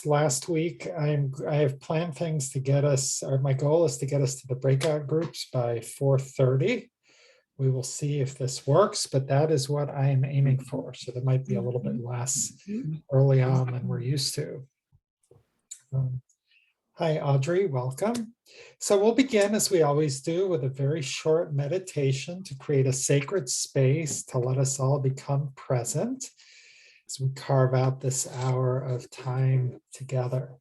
last week. I have planned things to get us, or my goal is to get us to the breakout groups by 4:30. We will see if this works, but that is what I am aiming for. So there might be a little bit less early on than we're used to. Hi, Audrey, welcome. So we'll begin, as we always do, with a very short meditation to create a sacred space to let us all become present as we carve out this hour of time together.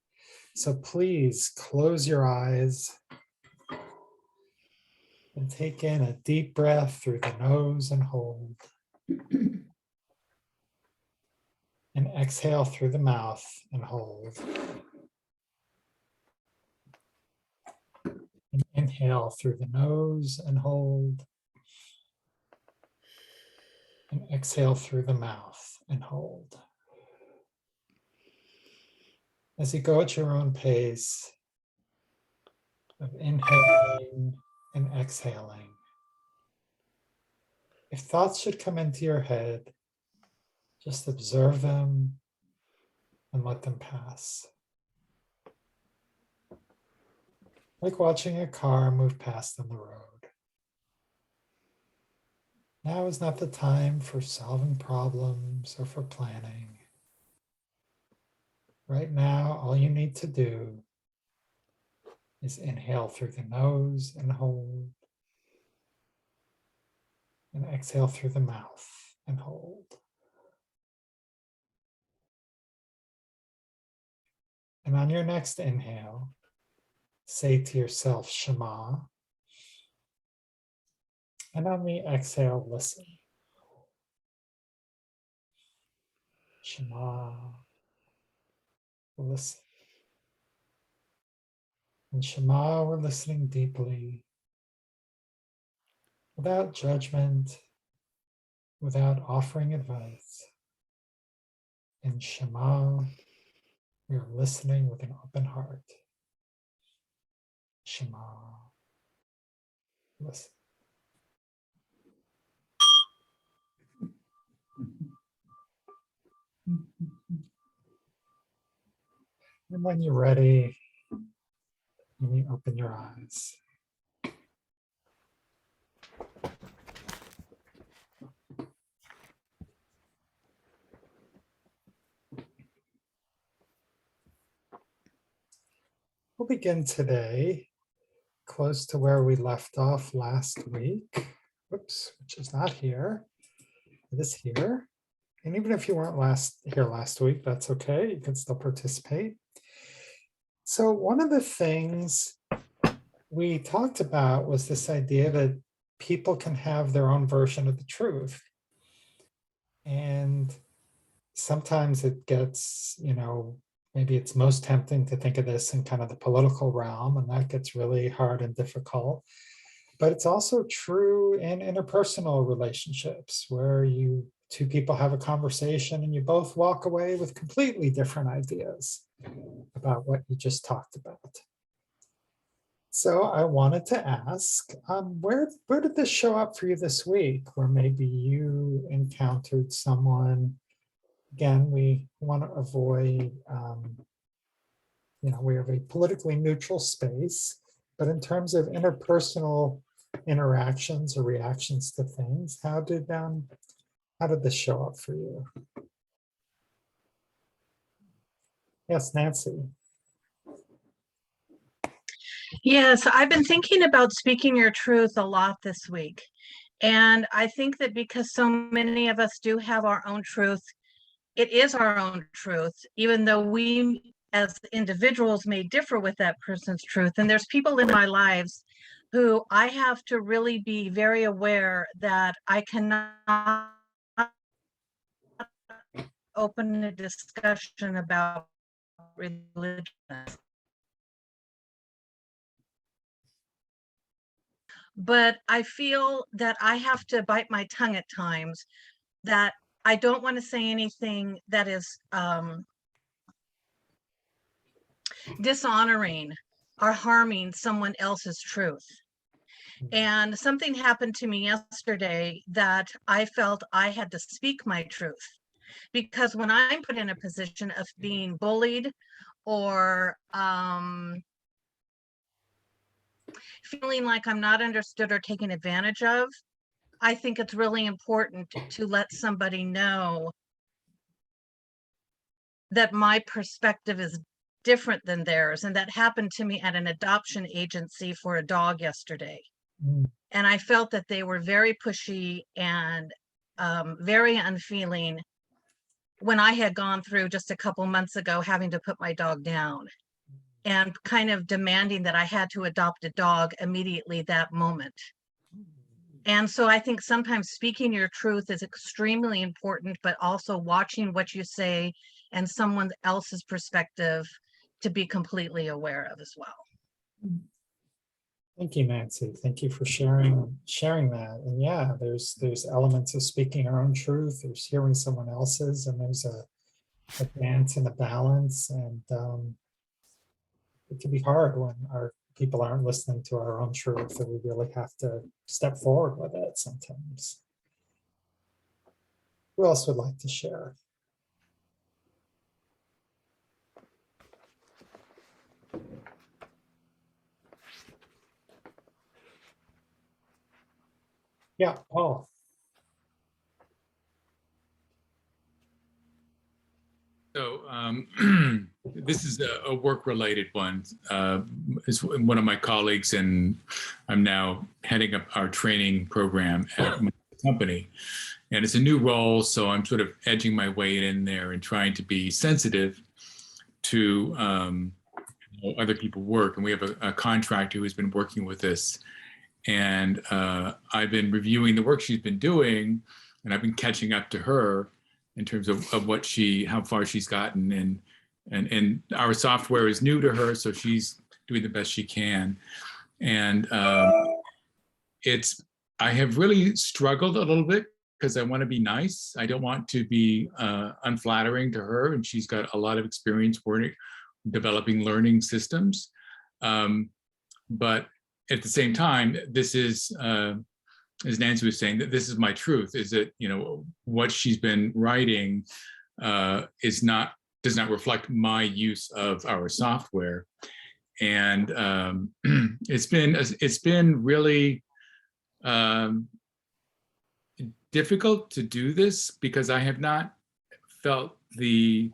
So please close your eyes and take in a deep breath through the nose and hold. And exhale through the mouth and hold. And inhale through the nose and hold. And exhale through the mouth and hold. As you go at your own pace of inhaling and exhaling, if thoughts should come into your head, just observe them and let them pass. Like watching a car move past on the road. Now is not the time for solving problems or for planning. Right now, all you need to do is inhale through the nose and hold. And exhale through the mouth and hold. And on your next inhale, say to yourself, Shema. And on the exhale, listen. Shema, listen. In Shema, we're listening deeply, without judgment, without offering advice. In Shema, we are listening with an open heart. Shema, listen. And when you're ready, you may open your eyes. We'll begin today close to where we left off last week. Whoops, which is not here. It is here. And even if you weren't here last week, that's okay. You can still participate. So one of the things we talked about was this idea that people can have their own version of the truth. And sometimes it gets, maybe it's most tempting to think of this in kind of the political realm, and that gets really hard and difficult. But it's also true in interpersonal relationships where two people have a conversation and you both walk away with completely different ideas about what you just talked about. So I wanted to ask, where did this show up for you this week? Where maybe you encountered someone. Again, we want to avoid, we have a politically neutral space, but in terms of interpersonal interactions or reactions to things, how did this show up for you? Yes, Nancy. Yes, I've been thinking about speaking your truth a lot this week. And I think that because so many of us do have our own truth, it is our own truth, even though we as individuals may differ with that person's truth. And there's people in my lives who I have to really be very aware that I cannot open a discussion about religion. But I feel that I have to bite my tongue at times, that I don't want to say anything that is dishonoring or harming someone else's truth. And something happened to me yesterday that I felt I had to speak my truth. Because when I'm put in a position of being bullied or feeling like I'm not understood or taken advantage of, I think it's really important to let somebody know that my perspective is different than theirs. And that happened to me at an adoption agency for a dog yesterday. Mm. And I felt that they were very pushy and very unfeeling when I had gone through just a couple months ago having to put my dog down and kind of demanding that I had to adopt a dog immediately that moment. And so I think sometimes speaking your truth is extremely important, but also watching what you say and someone else's perspective to be completely aware of as well. Thank you, Nancy. Thank you for sharing that. And yeah, there's elements of speaking our own truth. There's hearing someone else's, and there's a dance and a balance. And it can be hard when our people aren't listening to our own truth, and we really have to step forward with it sometimes. Who else would like to share? Yeah, Paul. So this is a work-related one. It's one of my colleagues, and I'm now heading up our training program at my company. And it's a new role, so I'm sort of edging my way in there and trying to be sensitive to other people work. And we have a contractor who has been working with us. And I've been reviewing the work she's been doing, and I've been catching up to her in terms of how far she's gotten. And our software is new to her, so she's doing the best she can. And I have really struggled a little bit because I want to be nice. I don't want to be unflattering to her, and she's got a lot of experience developing learning systems. But at the same time, this is, as Nancy was saying, that this is my truth, is that, what she's been writing does not reflect my use of our software. And it's been really difficult to do this because I have not felt the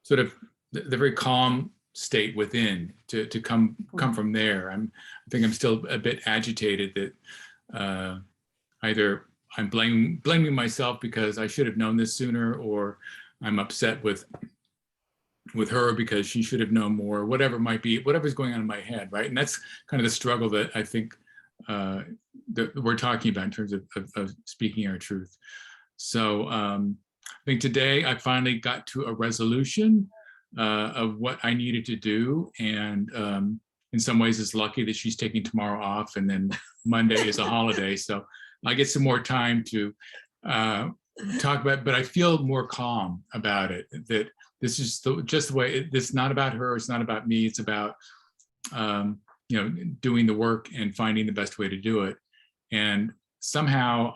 sort of the very calm state within to come from there. I think I'm still a bit agitated that either I'm blaming myself because I should have known this sooner, or I'm upset with her because she should have known more, whatever it might be, whatever's going on in my head, right? And that's kind of the struggle that I think that we're talking about in terms of speaking our truth. So I think today I finally got to a resolution of what I needed to do. And in some ways it's lucky that she's taking tomorrow off, and then Monday is a holiday. So I get some more time to talk about it, but I feel more calm about it, that this is just the way, it's not about her, it's not about me, it's about doing the work and finding the best way to do it. And somehow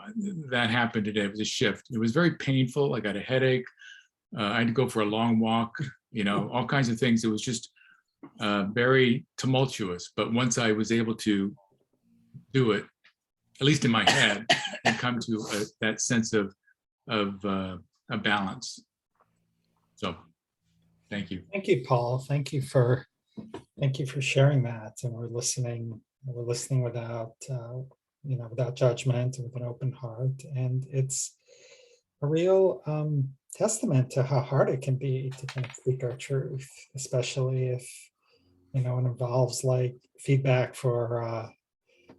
that happened today. It was a shift. It was very painful. I got a headache. I had to go for a long walk, all kinds of things. It was just very tumultuous. But once I was able to do it, at least in my head, and come to that sense of a balance. So thank you. Thank you, Paul. Thank you for sharing that. And we're listening without without judgment and with an open heart. And it's a real testament to how hard it can be to kind of speak our truth, especially if it involves like feedback for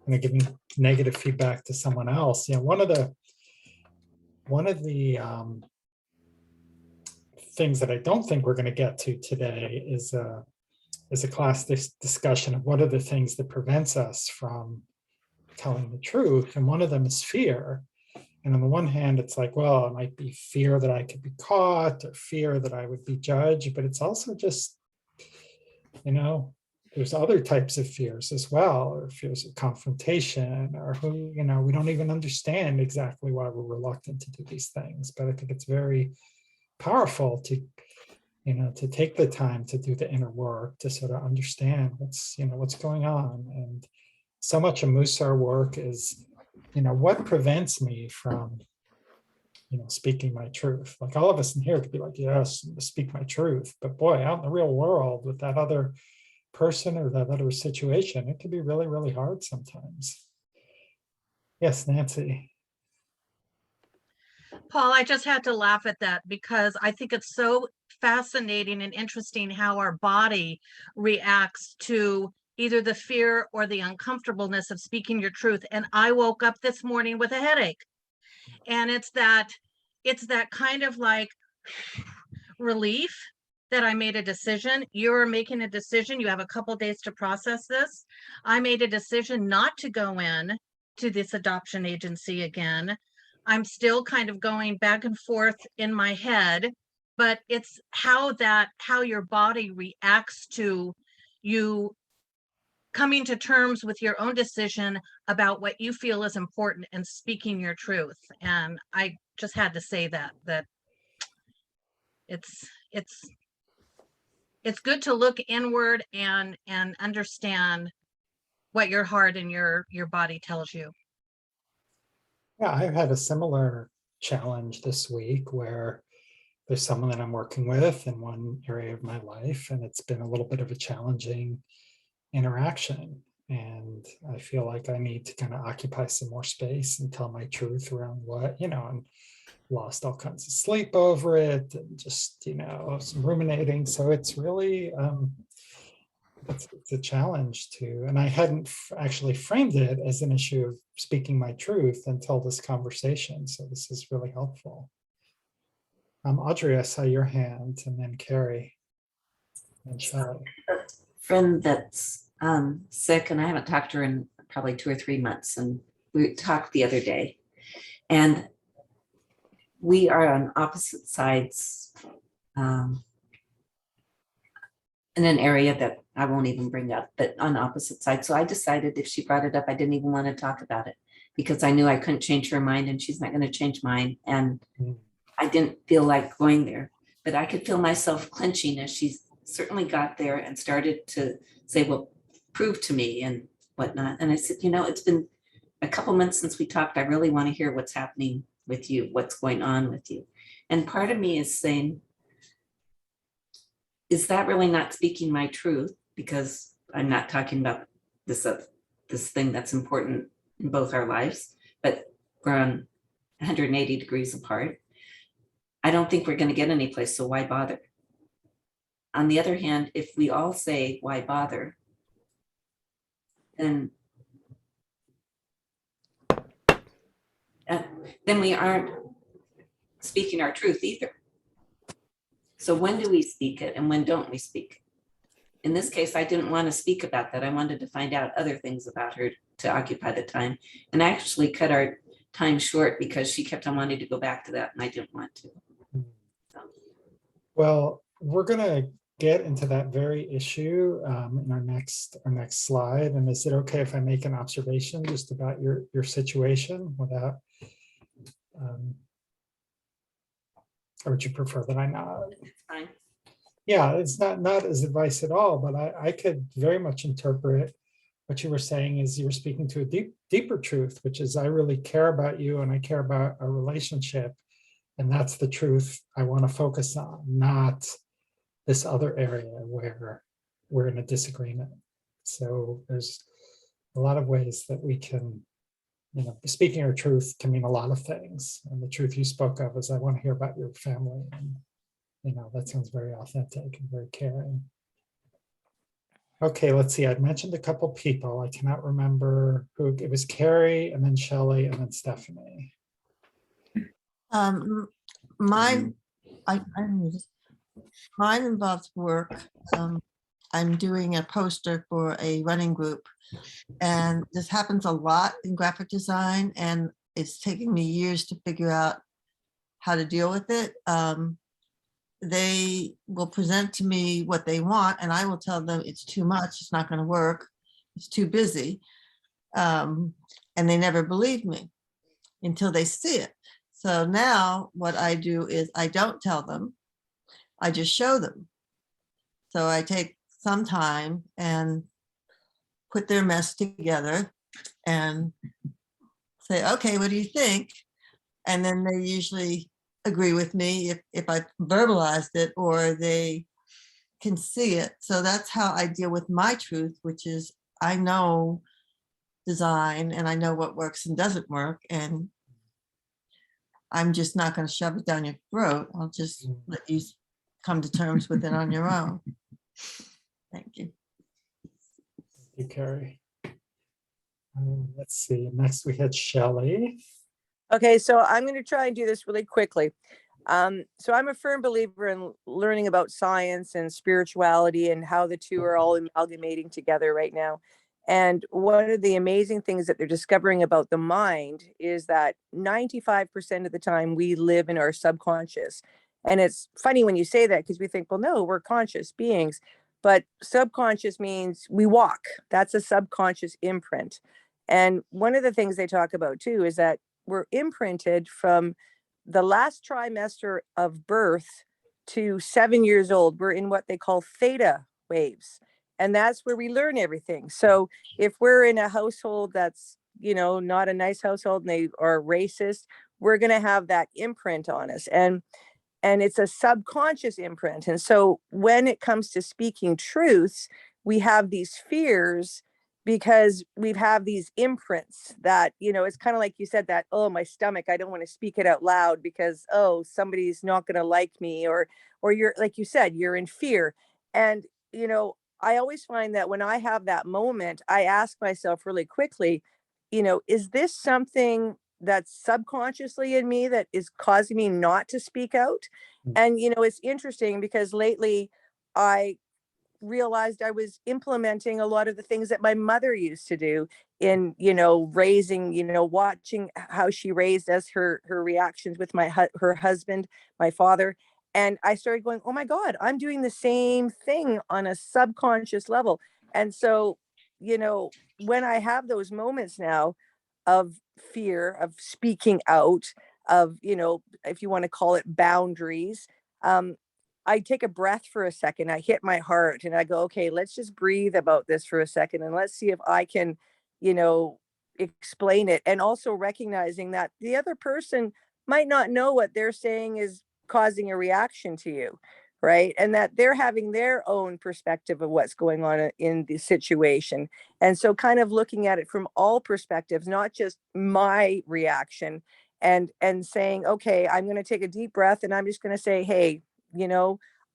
giving negative feedback to someone else. One of the things that I don't think we're going to get to today is a class discussion of what are the things that prevents us from telling the truth. And one of them is fear. And on the one hand, it's like, well, it might be fear that I could be caught, or fear that I would be judged, but it's also just, there's other types of fears as well, or fears of confrontation, or we don't even understand exactly why we're reluctant to do these things. But I think it's very powerful to to take the time to do the inner work, to sort of understand what's going on. And so much of Musar work is, what prevents me from, speaking my truth. Like all of us in here could be like, yes, speak my truth. But boy, out in the real world with that other person or that other situation, it can be really, really hard sometimes. Yes, Nancy. Paul, I just had to laugh at that because I think it's so fascinating and interesting how our body reacts to either the fear or the uncomfortableness of speaking your truth. And I woke up this morning with a headache. And it's that kind of like relief that I made a decision. You're making a decision. You have a couple days to process this. I made a decision not to go in to this adoption agency again. I'm still kind of going back and forth in my head, but it's how your body reacts to you coming to terms with your own decision about what you feel is important and speaking your truth. And I just had to say that it's good to look inward and understand what your heart and your body tells you. Yeah, I've had a similar challenge this week where there's someone that I'm working with in one area of my life, and it's been a little bit of a challenging interaction. And I feel like I need to kind of occupy some more space and tell my truth around what, and lost all kinds of sleep over it and just, some ruminating. So it's really, it's a challenge too. And I hadn't actually framed it as an issue of speaking my truth until this conversation. So this is really helpful. Audrey, I saw your hand, and then Carrie and Shelley. Friend that's sick, and I haven't talked to her in probably 2 or 3 months, and we talked the other day, and we are on opposite sides in an area that I won't even bring up, but on opposite sides. So I decided if she brought it up, I didn't even want to talk about it because I knew I couldn't change her mind and she's not going to change mine. And I didn't feel like going there, but I could feel myself clenching as she certainly got there and started to say, well, prove to me and whatnot. And I said, it's been a couple months since we talked. I really want to hear what's happening with you, what's going on with you. And part of me is saying, is that really not speaking my truth? Because I'm not talking about this thing that's important in both our lives, but we're on 180 degrees apart. I don't think we're going to get any place, so why bother? On the other hand, if we all say, why bother? Then we aren't speaking our truth either. So when do we speak it and when don't we speak? In this case, I didn't want to speak about that. I wanted to find out other things about her to occupy the time. And I actually cut our time short because she kept on wanting to go back to that and I didn't want to. So. Well, we're going to get into that very issue in our next slide. And is it okay if I make an observation just about your situation without, or would you prefer that I not? It's fine. Yeah, it's not as advice at all, but I could very much interpret what you were saying is you were speaking to a deeper truth, which is I really care about you and I care about our relationship. And that's the truth I want to focus on, not this other area where we're in a disagreement. So there's a lot of ways that we can, speaking our truth can mean a lot of things. And the truth you spoke of is I want to hear about your family. And, that sounds very authentic and very caring. Okay, let's see. I'd mentioned a couple people. I cannot remember who. It was Carrie and then Shelley and then Stephanie. Mine involves work. I'm doing a poster for a running group, and this happens a lot in graphic design, and it's taken me years to figure out how to deal with it. They will present to me what they want, and I will tell them it's too much, it's not going to work, it's too busy, and they never believe me until they see it. So now what I do is I don't tell them. I just show them. So I take some time and put their mess together and say, okay, what do you think? And then they usually agree with me if I verbalized it, or they can see it. So that's how I deal with my truth, which is I know design and I know what works and doesn't work. And I'm just not going to shove it down your throat. I'll just let you come to terms with it on your own. Thank you. Thank you, Carrie. Let's see. Next, we had Shelley. Okay, so I'm going to try and do this really quickly. So I'm a firm believer in learning about science and spirituality and how the two are all amalgamating together right now. And one of the amazing things that they're discovering about the mind is that 95% of the time we live in our subconscious. And it's funny when you say that, because we think, well, no, we're conscious beings. But subconscious means we walk. That's a subconscious imprint. And one of the things they talk about too is that we're imprinted from the last trimester of birth to 7 years old. We're in what they call theta waves. And that's where we learn everything. So if we're in a household that's, not a nice household and they are racist, we're going to have that imprint on us. And it's a subconscious imprint. And so when it comes to speaking truths, we have these fears because we've have these imprints that, it's kind of like you said that, oh, my stomach, I don't want to speak it out loud because, oh, somebody's not going to like me, or you're, like you said, you're in fear. And, I always find that when I have that moment, I ask myself really quickly, is this something that's subconsciously in me that is causing me not to speak out? And, it's interesting because lately I realized I was implementing a lot of the things that my mother used to do in, raising, watching how she raised us, her reactions with her husband, my father. And I started going, oh my God, I'm doing the same thing on a subconscious level. And so, when I have those moments now of fear, of speaking out, of, if you want to call it boundaries, I take a breath for a second. I hit my heart and I go, okay, let's just breathe about this for a second and let's see if I can, explain it. And also recognizing that the other person might not know what they're saying is causing a reaction to you, right? And that they're having their own perspective of what's going on in the situation. And so kind of looking at it from all perspectives, not just my reaction, and saying, okay, I'm going to take a deep breath and I'm just going to say, hey,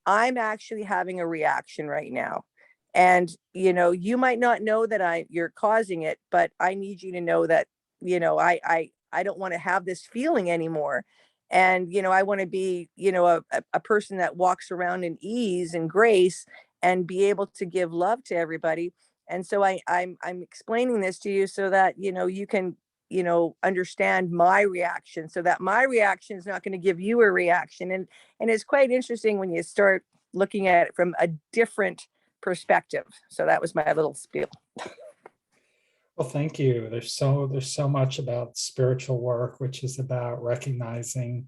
I'm actually having a reaction right now. And, you might not know that you're causing it, but I need you to know that, I don't want to have this feeling anymore. And, I want to be, a person that walks around in ease and grace and be able to give love to everybody. And so I'm explaining this to you so that, you can, understand my reaction, so that my reaction is not going to give you a reaction. And it's quite interesting when you start looking at it from a different perspective. So that was my little spiel. Well, thank you. There's so much about spiritual work, which is about recognizing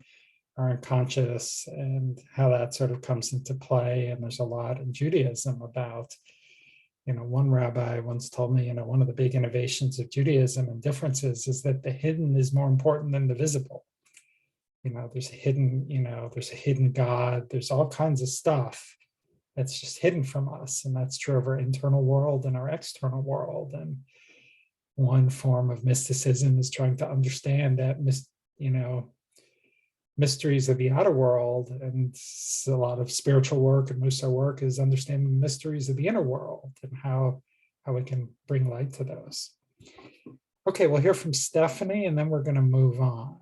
our unconscious and how that sort of comes into play. And there's a lot in Judaism about, one rabbi once told me, one of the big innovations of Judaism and differences is that the hidden is more important than the visible. There's a hidden God. There's all kinds of stuff that's just hidden from us. And that's true of our internal world and our external world. And one form of mysticism is trying to understand that, mysteries of the outer world. And a lot of spiritual work and Musa work is understanding the mysteries of the inner world and how we can bring light to those. Okay, we'll hear from Stephanie and then we're going to move on.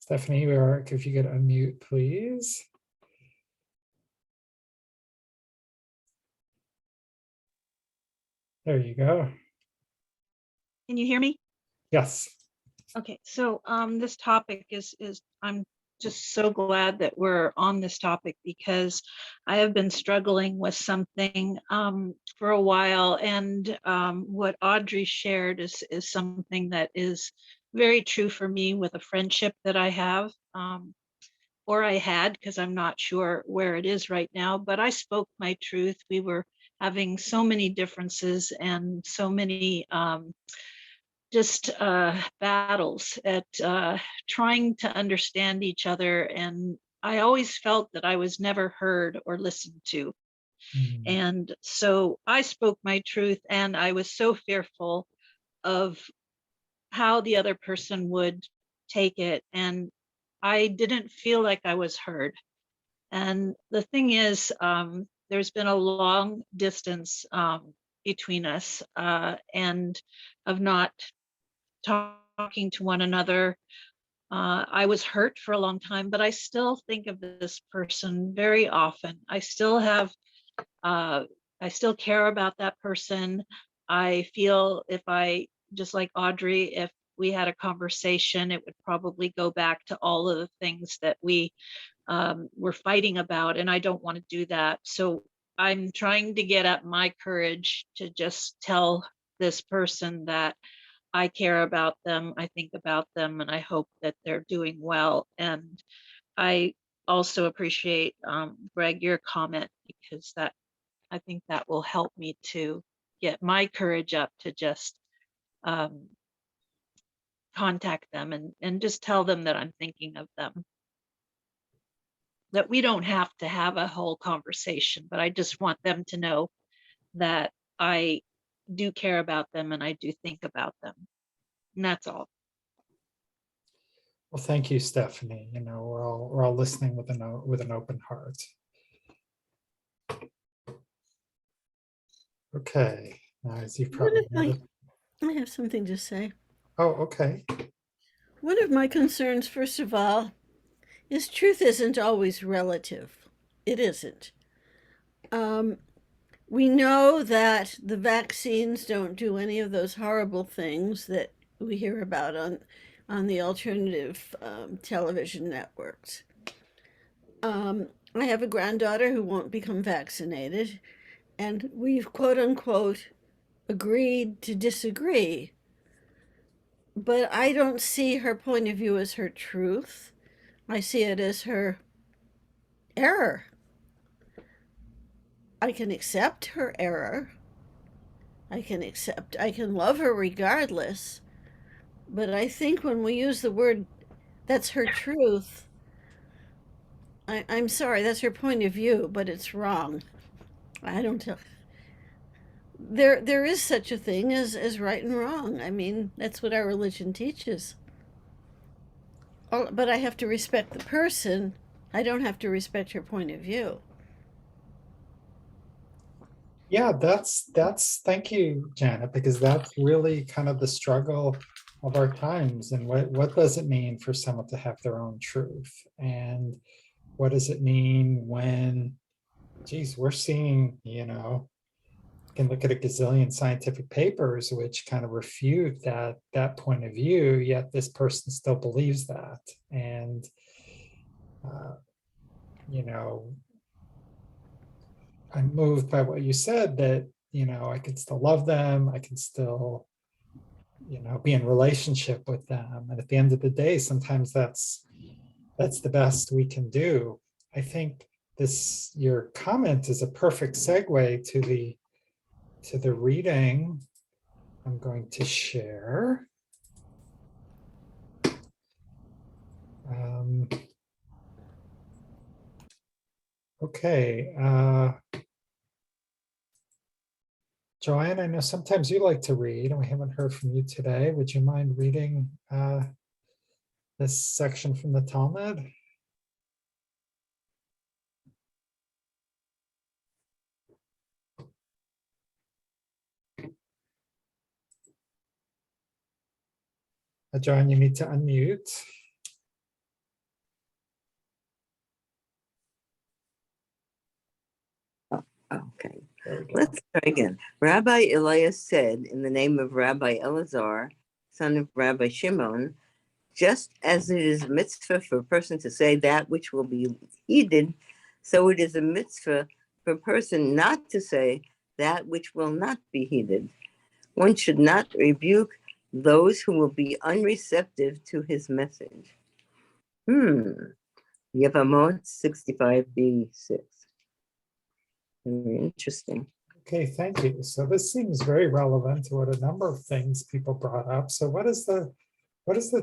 Stephanie, if you could unmute, please. There you go. Can you hear me? Yes. Okay, so this topic is I'm just so glad that we're on this topic because I have been struggling with something for a while, and what Audrey shared is something that is very true for me with a friendship that I have, or I had, because I'm not sure where it is right now, but I spoke my truth. We were having so many differences and so many just battles at trying to understand each other. And I always felt that I was never heard or listened to. Mm, And so I spoke my truth, and I was so fearful of how the other person would take it. And I didn't feel like I was heard. And the thing is, there's been a long distance between us, and of not talking to one another. I was hurt for a long time, but I still think of this person very often. I still care about that person. I feel if I, just like Audrey, if we had a conversation, it would probably go back to all of the things that we were fighting about, and I don't want to do that. So I'm trying to get up my courage to just tell this person that I care about them, I think about them, and I hope that they're doing well. And I also appreciate, Greg, your comment, because that, I think that will help me to get my courage up to just um, contact them and just tell them that I'm thinking of them. That we don't have to have a whole conversation, but I just want them to know that I do care about them and I do think about them. And that's all. well, thank you, Stephanie. You know, we're all listening with an open heart. Okay, now as you What probably if I, noted. I have something to say. Oh, okay. One of my concerns, first of all, is truth isn't always relative. It isn't. We know that the vaccines don't do any of those horrible things that we hear about on the alternative television networks. I have a granddaughter who won't become vaccinated, and we've quote unquote agreed to disagree. But I don't see her point of view as her truth. I see it as her error. I can accept her error. I can love her regardless. But I think when we use the word that's her truth, I'm sorry, that's her point of view, but it's wrong. I don't tell. There is such a thing as right and wrong. I mean, that's what our religion teaches. But I have to respect the person. I don't have to respect her point of view. Yeah, that's thank you, Janet, because that's really kind of the struggle of our times. And what does it mean for someone to have their own truth? And what does it mean when, geez, we're seeing, you know, you can look at a gazillion scientific papers which kind of refute that point of view, yet this person still believes that. And you know, I'm moved by what you said, that, you know, I can still love them, I can still, you know, be in relationship with them. And at the end of the day, sometimes that's the best we can do. I think your comment is a perfect segue to the reading I'm going to share. Okay. Joanne, I know sometimes you like to read, and we haven't heard from you today. Would you mind reading this section from the Talmud? John, you need to unmute. Okay, There we go. let's try again. Rabbi Elias said, in the name of Rabbi Elazar, son of Rabbi Shimon, just as it is a mitzvah for a person to say that which will be heeded, so it is a mitzvah for a person not to say that which will not be heeded. One should not rebuke those who will be unreceptive to his message. Yevamot 65b6. Very interesting. Okay, thank you. So this seems very relevant to what a number of things people brought up. So what is the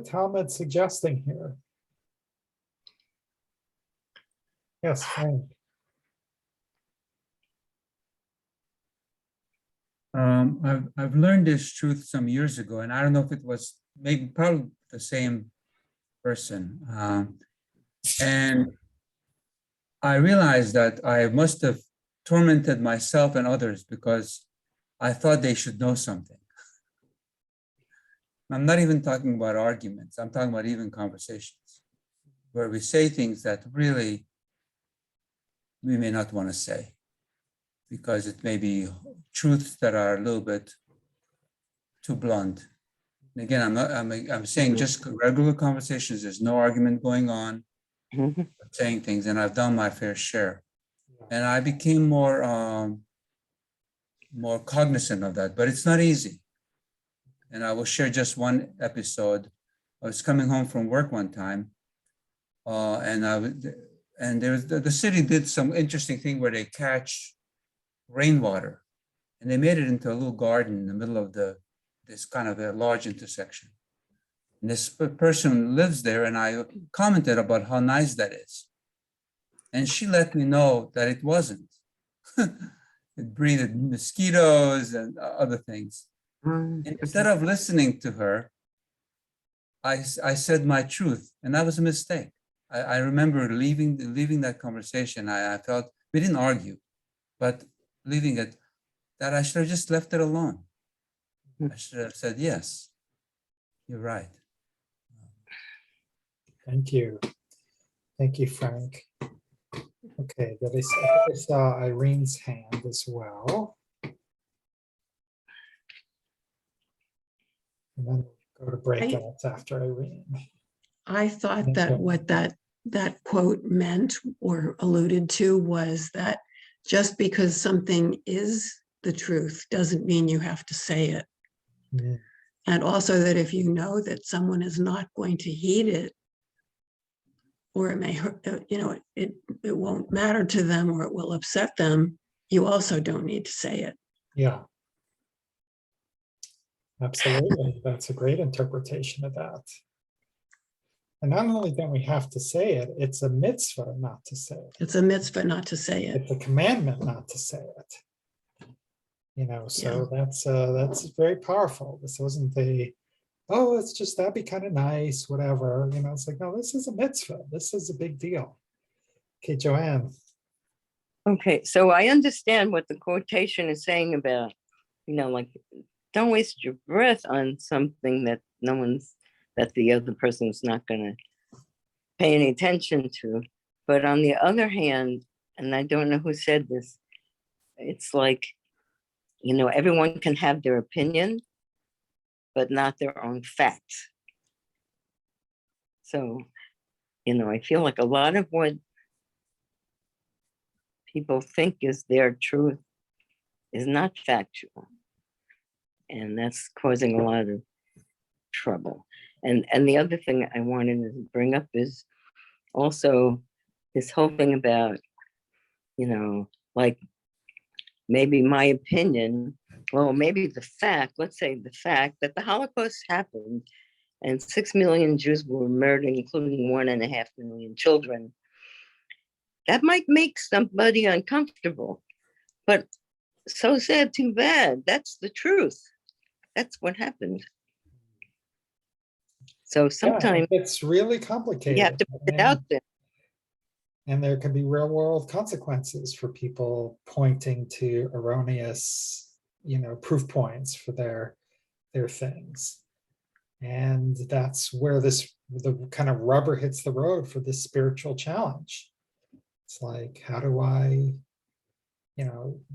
Talmud suggesting here? Yes, Frank. I've learned this truth some years ago, and I don't know if it was maybe probably the same person. And I realized that I must have tormented myself and others because I thought they should know something. I'm not even talking about arguments. I'm talking about even conversations where we say things that really we may not want to say because it may be truths that are a little bit too blunt. And again, I'm saying just regular conversations. There's no argument going on, saying things, and I've done my fair share. And I became more cognizant of that, but it's not easy. And I will share just one episode. I was coming home from work one time, and the city did some interesting thing where they catch rainwater, and they made it into a little garden in the middle of this kind of a large intersection. And this person lives there, and I commented about how nice that is. And she let me know that it wasn't. It breeded mosquitoes and other things. And instead of listening to her, I said my truth, and that was a mistake. I remember leaving that conversation. I felt we didn't argue, but leaving it, that I should have just left it alone. I should have said, yes, you're right. Thank you. Thank you, Frank. Okay, I saw Irene's hand as well. And then we'll go to breakouts after Irene. I thought that what that quote meant or alluded to was that just because something is the truth doesn't mean you have to say it. Yeah. And also that if you know that someone is not going to heed it, or it may hurt, it won't matter to them or it will upset them, you also don't need to say it. Yeah. Absolutely. That's a great interpretation of that. And not only don't we have to say it, it's a mitzvah not to say it. It's a mitzvah not to say it. It's a commandment not to say it. So that's very powerful. This wasn't it's just that'd be kind of nice, whatever. It's like, no, this is a mitzvah. This is a big deal. Okay, Joanne. Okay, so I understand what the quotation is saying about, like, don't waste your breath on something that that the other person's not going to pay any attention to. But on the other hand, and I don't know who said this, it's like, everyone can have their opinion, but not their own facts. So, I feel like a lot of what people think is their truth is not factual. And that's causing a lot of trouble. And the other thing I wanted to bring up is also this whole thing about, like maybe my opinion, well, maybe let's say the fact that the Holocaust happened and 6 million Jews were murdered, including 1.5 million children. That might make somebody uncomfortable, but so sad, too bad. That's the truth. That's what happened. So sometimes it's really complicated. You have to put it out there. And there can be real world consequences for people pointing to erroneous, proof points for their things. And that's where the kind of rubber hits the road for this spiritual challenge. It's like, how do I,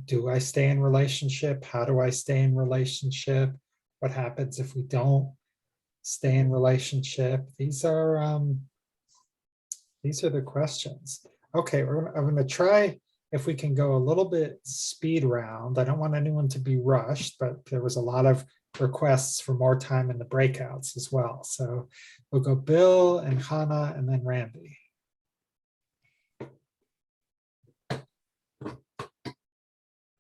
do I stay in relationship? How do I stay in relationship? What happens if we don't stay in relationship? These are the questions. Okay, I'm going to try if we can go a little bit speed round. I don't want anyone to be rushed, but there was a lot of requests for more time in the breakouts as well. So we'll go Bill and Hannah and then Randy.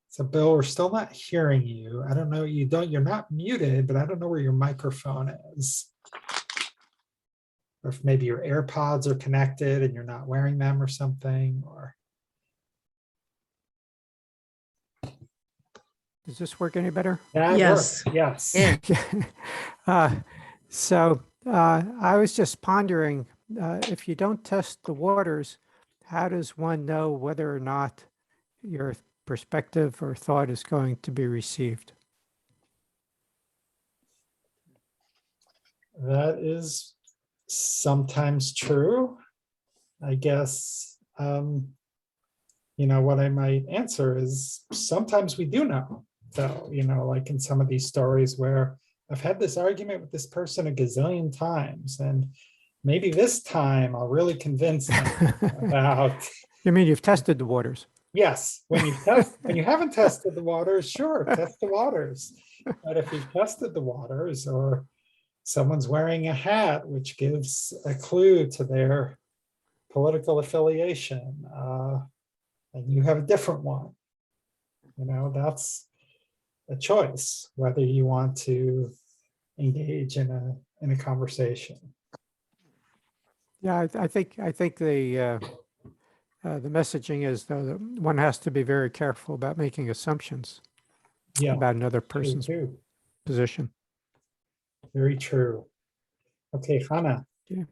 So Bill, we're still not hearing you. I don't know, you're not muted, but I don't know where your microphone is. Or if maybe your AirPods are connected and you're not wearing them or something, or. Does this work any better? That Yes. works, yes. Yeah. I was just pondering, if you don't test the waters, how does one know whether or not your perspective or thought is going to be received? That is sometimes true. I guess, what I might answer is sometimes we do know, though, like in some of these stories where I've had this argument with this person a gazillion times, and maybe this time I'll really convince them about. You mean you've tested the waters? Yes, when you haven't tested the waters, sure, test the waters. But if you've tested the waters, or someone's wearing a hat, which gives a clue to their political affiliation, and you have a different one, that's a choice, whether you want to engage in a conversation. Yeah, I think the messaging is, though, that one has to be very careful about making assumptions about another person's True. position. Very true. Okay, Hannah. Yeah.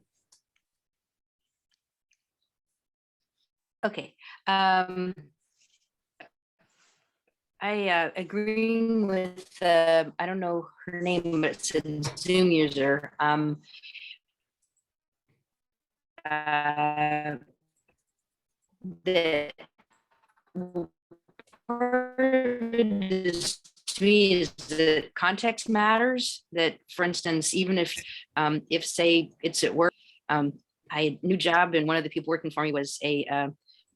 Okay. I agreeing with, I don't know her name, but it's a Zoom user. That part of it is, to me, is that context matters. That, for instance, even if say it's at work, I had a new job and one of the people working for me was a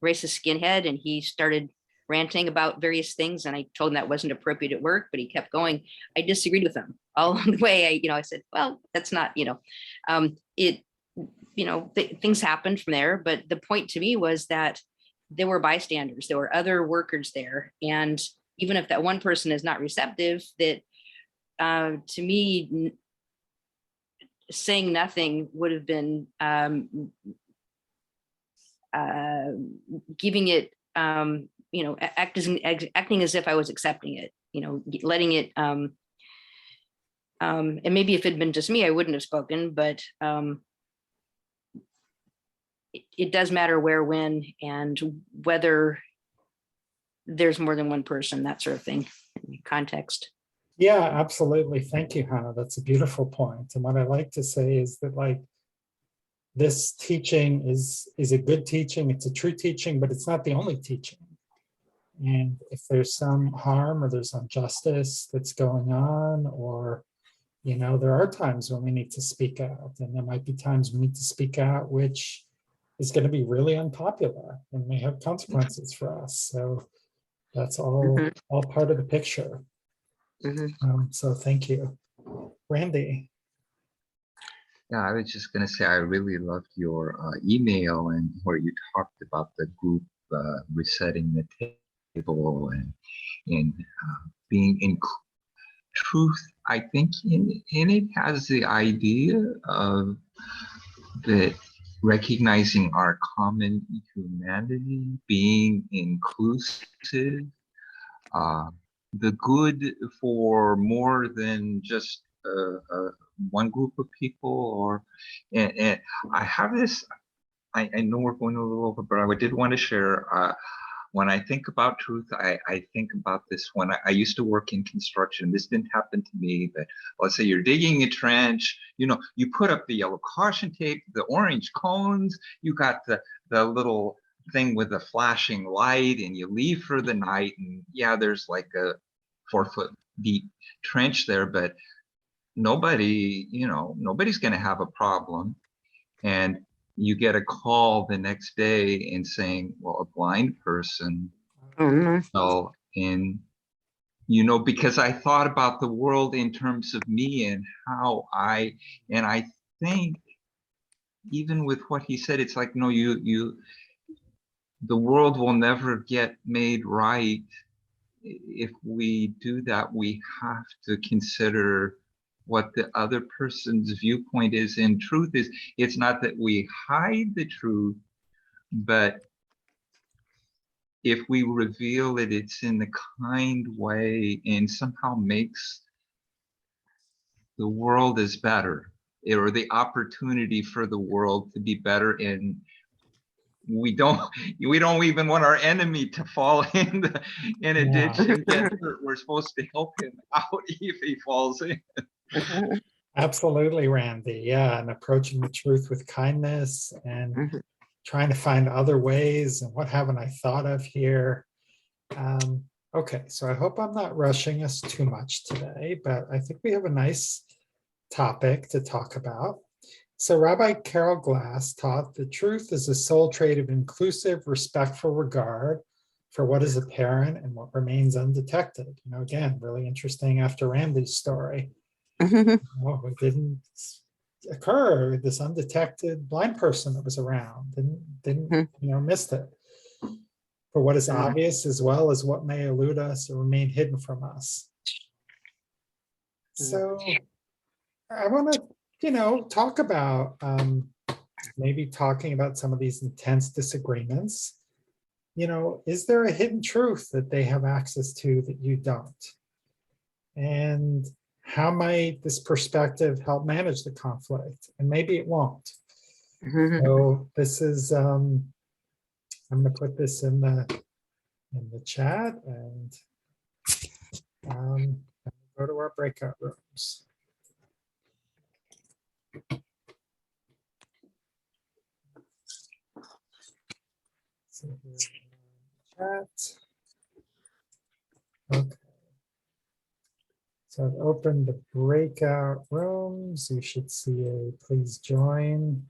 racist skinhead, and he started ranting about various things, and I told him that wasn't appropriate at work, but he kept going. I disagreed with him all along the way. I said, well, that's not, things happened from there. But the point to me was that there were bystanders, there were other workers there. And even if that one person is not receptive, that to me, saying nothing would have been giving it, acting as if I was accepting it, letting it, and maybe if it had been just me, I wouldn't have spoken, but it does matter where, when, and whether there's more than one person, that sort of thing, context. Yeah, absolutely. Thank you, Hannah. That's a beautiful point. And what I like to say is that, like, this teaching is a good teaching. It's a true teaching, but it's not the only teaching. And if there's some harm or there's injustice that's going on, or, there are times when we need to speak out, and there might be times we need to speak out, which is going to be really unpopular and may have consequences for us. So that's all part of the picture. So thank you. Randy. Yeah, I was just going to say, I really loved your email, and where you talked about the group resetting the table and being in truth. I think in it has the idea of that recognizing our common humanity, being inclusive, the good for more than just one group of people. And I have this, I know we're going a little over, but I did want to share, when I think about truth, I think about this. When I used to work in construction, this didn't happen to me, but let's say you're digging a trench, you put up the yellow caution tape, the orange cones, you got the little thing with the flashing light, and you leave for the night, and yeah, there's like a 4-foot deep trench there, but nobody's going to have a problem. And you get a call the next day and saying, well, a blind person fell in you know, because I thought about the world in terms of me and and I think even with what he said, it's like, no, the world will never get made right. If we do that, we have to consider what the other person's viewpoint is. And truth is, it's not that we hide the truth, but if we reveal it, it's in a kind way and somehow makes the world is better, or the opportunity for the world to be better. And we don't even want our enemy to fall in a ditch and get hurt. We're supposed to help him out if he falls in. Absolutely, Randy. Yeah, and approaching the truth with kindness and trying to find other ways. And what haven't I thought of here? Okay, so I hope I'm not rushing us too much today, but I think we have a nice topic to talk about. So Rabbi Carol Glass taught the truth is a sole trait of inclusive, respectful regard for what is apparent and what remains undetected. You know, again, really interesting after Randy's story. It didn't occur, this undetected blind person that was around, didn't missed it. For what is obvious as well as what may elude us or remain hidden from us. So I want to talk about maybe talking about some of these intense disagreements. Is there a hidden truth that they have access to that you don't? And how might this perspective help manage the conflict? And maybe it won't. So this is, I'm going to put this in the chat and go to our breakout rooms. So here's the chat. Okay. So I've opened the breakout rooms. You should see a please join.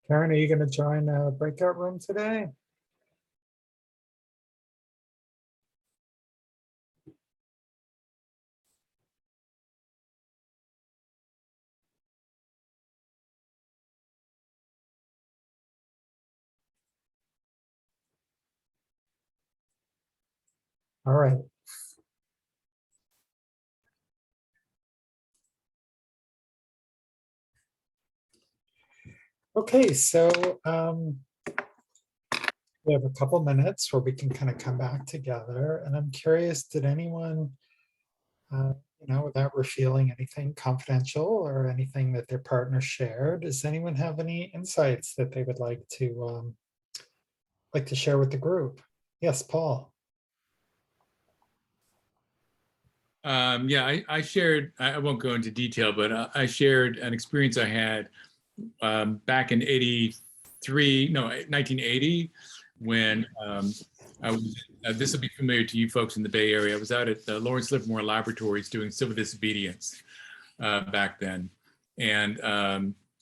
Karen, are you going to join a breakout room today? All right. Okay, so we have a couple minutes where we can kind of come back together. And I'm curious, did anyone, without revealing anything confidential or anything that their partner shared, does anyone have any insights that they would like to share with the group? Yes, Paul. Yeah, I shared, I won't go into detail, but I shared an experience I had back in 1980, when I was, this will be familiar to you folks in the Bay Area. I was out at the Lawrence Livermore Laboratories doing civil disobedience back then. And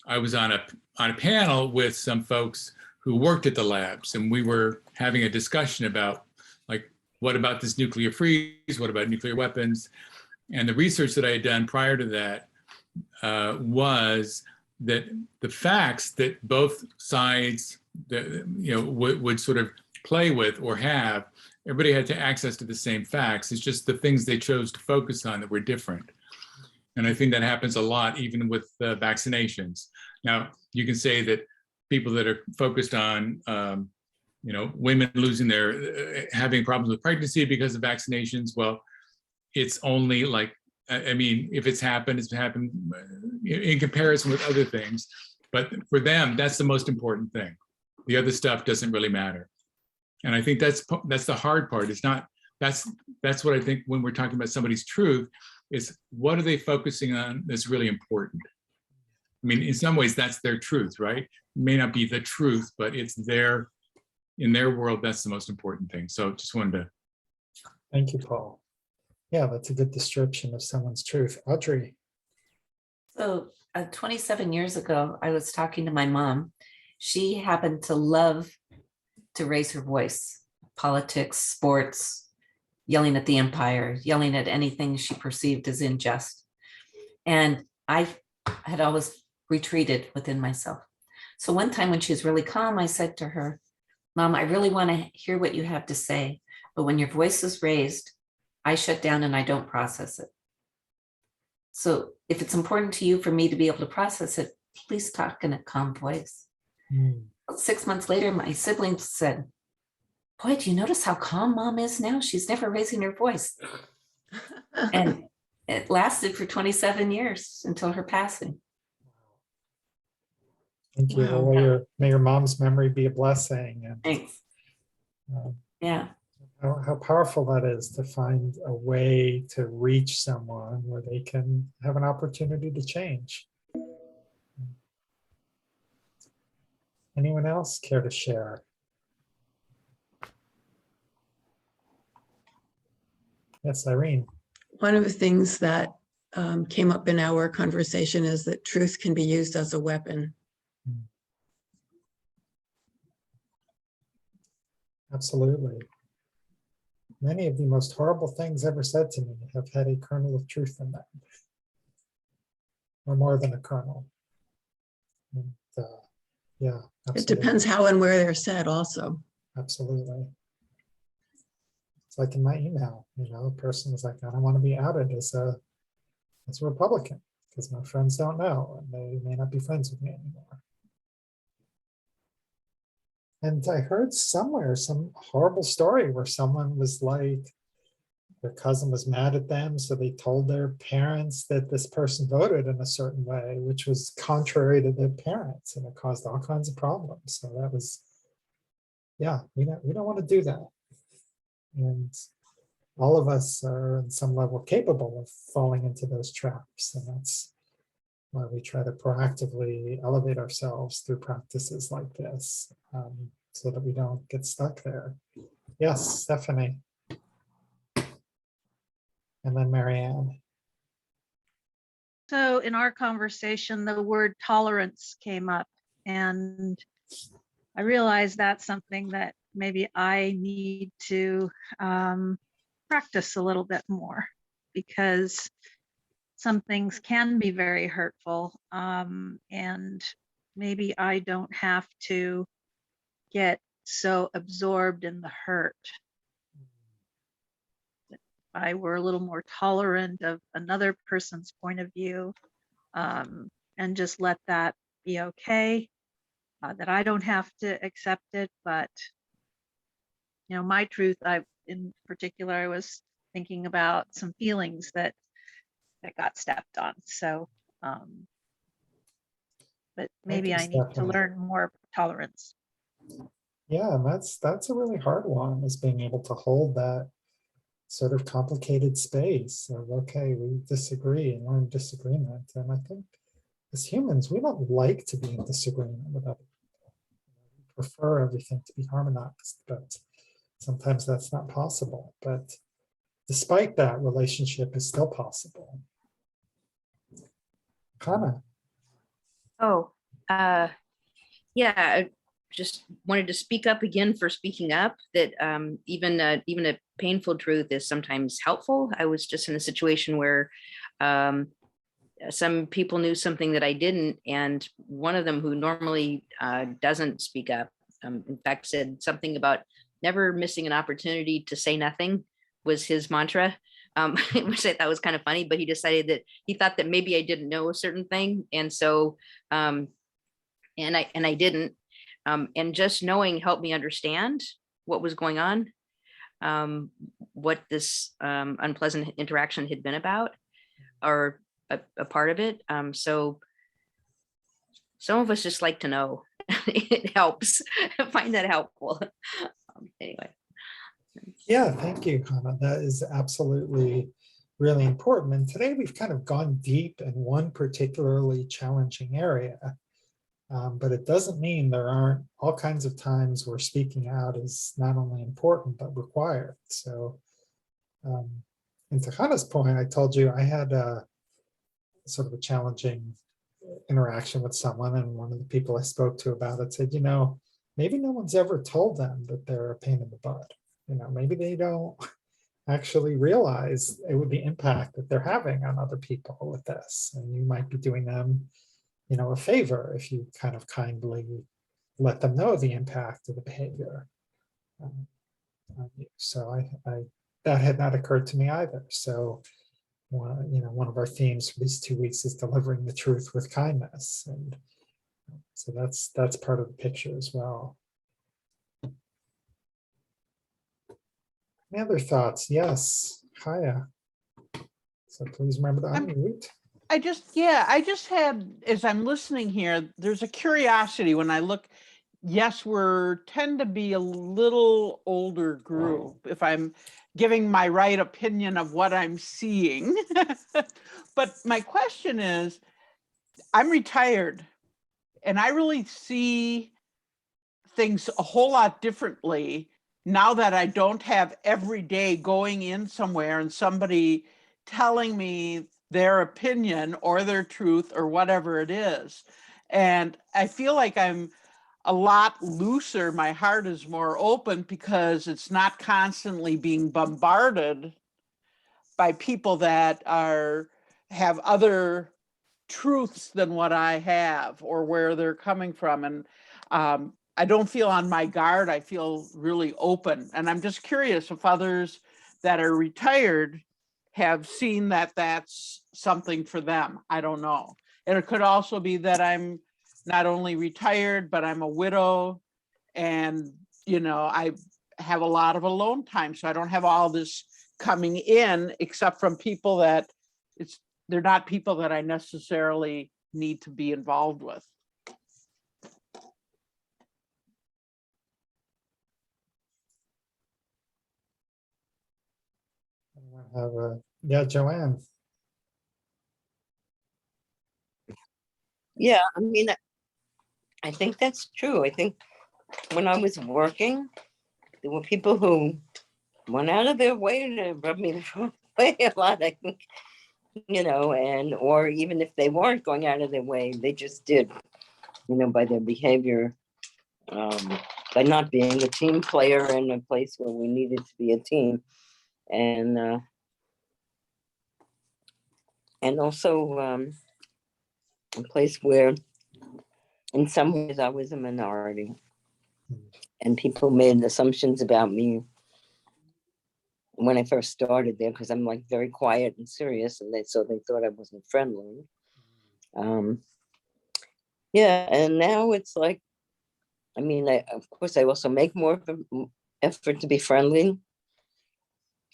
I was on a panel with some folks who worked at the labs, and we were having a discussion about, like, what about this nuclear freeze? What about nuclear weapons? And the research that I had done prior to that was that the facts that both sides would sort of play with or have, everybody had access to the same facts. It's just the things they chose to focus on that were different. And I think that happens a lot, even with vaccinations. Now, you can say that people that are focused on women losing having problems with pregnancy because of vaccinations, well, it's only like, I mean, if it's happened in comparison with other things. But for them, that's the most important thing. The other stuff doesn't really matter. And I think that's the hard part. It's not, that's what I think when we're talking about somebody's truth, is what are they focusing on that's really important? I mean, in some ways, that's their truth, right? It may not be the truth, but it's in their world, that's the most important thing. So just wanted to. Thank you, Paul. Yeah, that's a good description of someone's truth. Audrey. So 27 years ago, I was talking to my mom. She happened to love to raise her voice, politics, sports, yelling at the empire, yelling at anything she perceived as unjust. And I had always retreated within myself. So one time when she was really calm, I said to her, Mom, I really want to hear what you have to say, but when your voice is raised, I shut down and I don't process it. So if it's important to you for me to be able to process it, please talk in a calm voice. 6 months later, my siblings said, boy, do you notice how calm Mom is now? She's never raising her voice. And it lasted for 27 years until her passing. Thank you. Wow. Well, may your mom's memory be a blessing. And Thanks. Yeah. how powerful that is to find a way to reach someone where they can have an opportunity to change. Anyone else care to share? Yes, Irene. One of the things that came up in our conversation is that truth can be used as a weapon. Absolutely. Many of the most horrible things ever said to me have had a kernel of truth in them, or more than a kernel. And, yeah, absolutely. It depends how and where they're said also. Absolutely. It's like in my email, a person is like, I don't want to be outed as a Republican because my friends don't know and they may not be friends with me anymore. And I heard somewhere some horrible story where someone was like, their cousin was mad at them, so they told their parents that this person voted in a certain way, which was contrary to their parents, and it caused all kinds of problems. So that was, yeah, we don't want to do that. And all of us are on some level capable of falling into those traps, and that's why we try to proactively elevate ourselves through practices like this, so that we don't get stuck there. Yes, Stephanie. And then Marianne. So in our conversation, the word tolerance came up, and I realized that's something that maybe I need to practice a little bit more, because some things can be very hurtful, and maybe I don't have to get so absorbed in the hurt. If I were a little more tolerant of another person's point of view, and just let that be okay, that I don't have to accept it, but my truth, in particular, I was thinking about some feelings that got stepped on. So, but maybe I need to learn more tolerance. Yeah, and that's a really hard one, is being able to hold that sort of complicated space of, okay, we disagree and we're in disagreement. And I think as humans, we don't like to be in disagreement with other people. We prefer everything to be harmonized, but sometimes that's not possible. But despite that, relationship is still possible. Hannah. Oh, yeah, I just wanted to speak up again for speaking up, that even a painful truth is sometimes helpful. I was just in a situation where some people knew something that I didn't, and one of them, who normally doesn't speak up, in fact said something about never missing an opportunity to say nothing was his mantra, which I thought was kind of funny, but he decided that he thought that maybe I didn't know a certain thing. And so, and I didn't, and just knowing helped me understand what was going on, what this unpleasant interaction had been about, or a part of it. So some of us just like to know. It helps. I find that helpful. Anyway. Yeah, thank you, Hannah. That is absolutely really important. And today we've kind of gone deep in one particularly challenging area. But it doesn't mean there aren't all kinds of times where speaking out is not only important, but required. So and to Hannah's point, I told you I had a sort of a challenging interaction with someone, and one of the people I spoke to about it said, maybe no one's ever told them that they're a pain in the butt. Maybe they don't actually realize the impact that they're having on other people with this. And you might be doing them, a favor if you kind of kindly let them know the impact of the behavior. So I that had not occurred to me either. So one of our themes for these 2 weeks is delivering the truth with kindness, and so that's part of the picture as well. Any other thoughts? Yes, Haya. So please remember to unmute. I just had, as I'm listening here, there's a curiosity when I look. Yes, tend to be a little older group, if I'm giving my right opinion of what I'm seeing. But my question is, I'm retired and I really see things a whole lot differently now that I don't have every day going in somewhere and somebody telling me their opinion or their truth or whatever it is. And I feel like I'm a lot looser. My heart is more open because it's not constantly being bombarded by people that have other truths than what I have or where they're coming from. And I don't feel on my guard. I feel really open. And I'm just curious if others that are retired have seen that that's something for them. I don't know. And it could also be that I'm not only retired, but I'm a widow and, I have a lot of alone time. So I don't have all this coming in except from people that they're not people that I necessarily need to be involved with. Joanne. Yeah, I mean, I think that's true. I think when I was working, there were people who went out of their way to rub me the wrong way a lot, I think, or even if they weren't going out of their way, they just did, by their behavior, by not being a team player in a place where we needed to be a team. And also a place where in some ways I was a minority and people made assumptions about me when I first started there, because I'm like very quiet and serious, and so they thought I wasn't friendly. And now it's like, I mean, of course I also make more of an effort to be friendly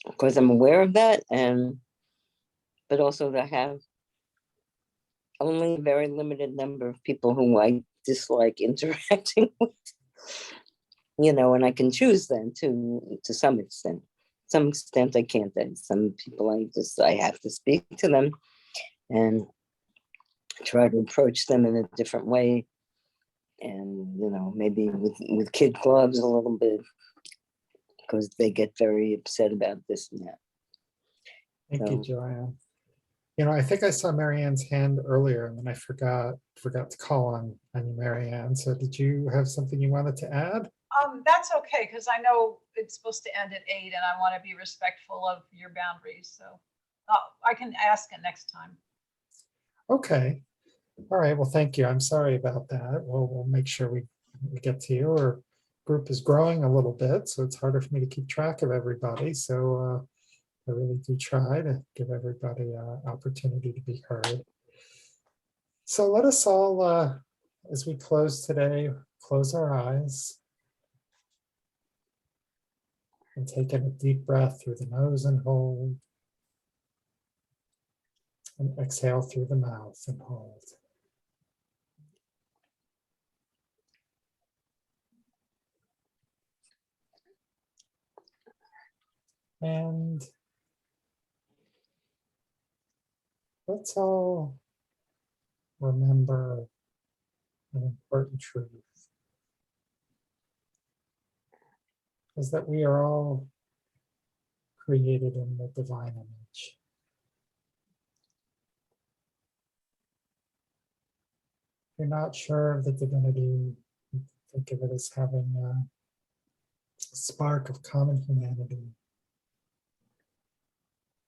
because I'm aware of that, but also to have only a very limited number of people who I dislike interacting with, and I can choose then to some extent. Some extent I can't. And some people I have to speak to them and try to approach them in a different way. And, maybe with kid gloves a little bit, because they get very upset about this and that. Thank you, Joanne. I think I saw Marianne's hand earlier and then I forgot to call on you, Marianne. So did you have something you wanted to add? That's okay, because I know it's supposed to end at 8 and I want to be respectful of your boundaries. So I can ask it next time. Okay. All right. Well, thank you. I'm sorry about that. We'll make sure we get to you. Our group is growing a little bit, so it's harder for me to keep track of everybody. So I really do try to give everybody an opportunity to be heard. So let us all, as we close today, close our eyes and take in a deep breath through the nose and hold. And exhale through the mouth and hold. And let's all remember an important truth, is that we are all created in the divine image. If you're not sure of the divinity, think of it as having a spark of common humanity,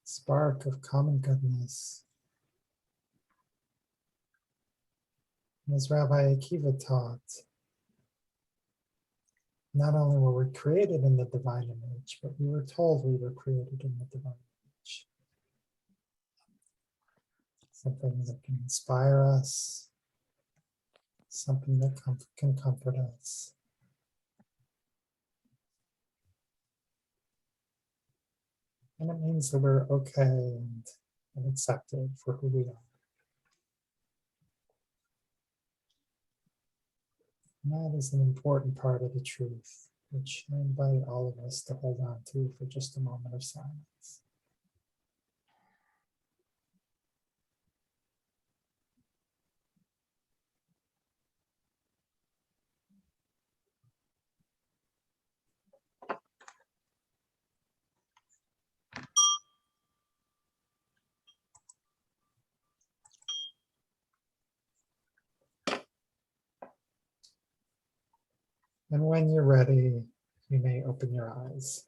spark of common goodness. And as Rabbi Akiva taught, not only were we created in the divine image, but we were told we were created in the divine image. Something that can inspire us, something that can comfort us. And it means that we're okay and accepted for who we are. And that is an important part of the truth, which I invite all of us to hold on to for just a moment of silence. And when you're ready, you may open your eyes.